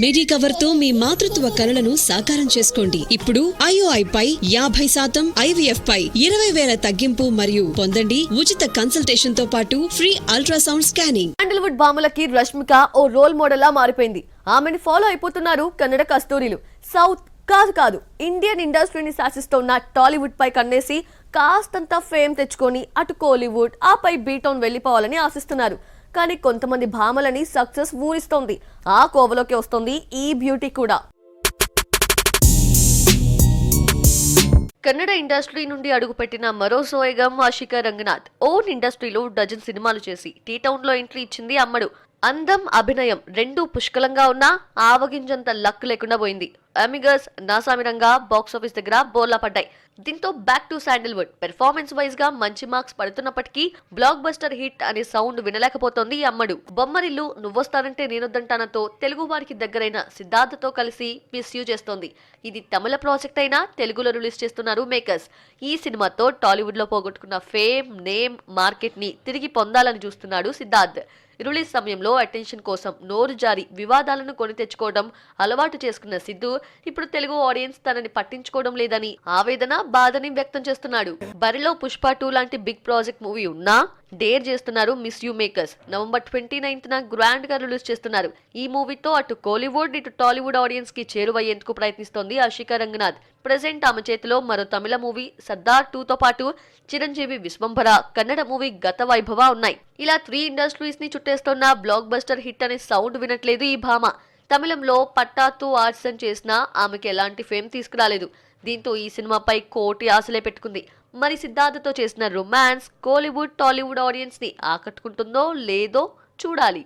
మిడి cover తో మీ మాతృత్వ కలలను సాకారం చేసుకోండి. ఇప్పుడు IOI పై 50%, IVF పై 20,000 తగ్గింపు మరియు పొందండి ఉచిత కన్సల్టేషన్ తో పాటు ఫ్రీ అల్ట్రాసౌండ్ స్కానింగ్. శాండల్వుడ్ భామలకి రష్మిక ఓ రోల్ మోడల్ లా మారిపోయింది. ఆమెను ఫాలో అయిపోతున్నారు కన్నడ కస్తూరిలు. సౌత్ కాదు ఇండియన్ ఇండస్ట్రీని శాసిస్తోన్న టాలీవుడ్ పై కన్నేసి కాస్తంత ఫేమ్ తెచ్చుకొని అటు కోలీవుడ్ ఆపై బీటౌన్ వెళ్లిపోవాలని ఆశిస్తున్నారు. కానీ కొంతమంది భామలని సక్సెస్ ఊరిస్తోంది. ఆ కోవలోకి వస్తోంది ఈ బ్యూటీ కూడా. కన్నడ ఇండస్ట్రీ నుండి అడుగుపెట్టిన మరో సోయగం ఆషికా రంగనాథ్ ఓన్ ఇండస్ట్రీలో డజన్ సినిమాలు చేసి టీ టౌన్ లో ఎంట్రీ ఇచ్చింది అమ్మడు. అందం, అభినయం రెండూ పుష్కలంగా ఉన్నా ఆవగింజంత లక్ లేకుండా పోయింది. అమిగస్, నాసామిరంగా బాక్సాఫీస్ దగ్గర బోర్లా పడ్డాయి. దీంతో back to sandalwood. Performance wise గా మంచి మార్క్స్ పడుతున్నప్పటికీ బ్లాక్ బస్టర్ హిట్ అనే సౌండ్ వినలేకపోతోంది ఈ అమ్మడు. బొమ్మరిల్లు, నువ్వొస్తానంటే నేనొద్దంటానతో తెలుగు వారికి దగ్గరైన సిద్ధార్థతో కలిసి మిస్ యూ చేస్తోంది. ఇది తమిళ ప్రాజెక్ట్ అయినా తెలుగులో రిలీజ్ చేస్తున్నారు మేకర్స్. ఈ సినిమాతో టాలీవుడ్ లో పోగొట్టుకున్న ఫేమ్, నేమ్, మార్కెట్ ని తిరిగి పొందాలని చూస్తున్నాడు సిద్ధార్థ్. రిలీజ్ సమయంలో అటెన్షన్ కోసం నోరు జారి వివాదాలను కొని తెచ్చుకోవడం అలవాటు చేసుకున్న సిద్ధు ఇప్పుడు తెలుగు ఆడియన్స్ తనని పట్టించుకోవడం లేదని ఆవేదన, బాధని వ్యక్తం చేస్తున్నాడు. బరిలో పుష్ప 2 లాంటి బిగ్ ప్రాజెక్ట్ మూవీ ఉన్నా డేర్ చేస్తున్నారు మిస్ యూ మేకర్స్. నవంబర్ 29న గ్రాండ్ గా రిలీజ్ చేస్తున్నారు. ఈ మూవీతో అటు కోలీవుడ్ ఇటు టాలీవుడ్ ఆడియన్స్ కి చేరువయ్యేందుకు ప్రయత్నిస్తోంది ఆషికా రంగనాథ్. ప్రెజెంట్ ఆమె చేతిలో మరో తమిళ మూవీ సర్దార్ 2తో పాటు చిరంజీవి విశ్వంభర, కన్నడ మూవీ గత వైభవ ఉన్నాయి. ఇలా 3 ఇండస్ట్రీస్ ని చుట్టేస్తున్న బ్లాక్ బస్టర్ హిట్ అనే సౌండ్ వినట్లేదు ఈ భామ. తమిళంలో పట్టాతు ఆర్ట్సన్ చేసినా ఆమెకి ఎలాంటి ఫేమ్ తీసుకురాలేదు. దీంతో ఈ సినిమాపై కోటి ఆశలే పెట్టుకుంది. మరి సిద్ధార్థతో చేసిన రొమాన్స్ కోలీవుడ్, టాలీవుడ్ ఆడియన్స్ ని ఆకట్టుకుంటుందో లేదో చూడాలి.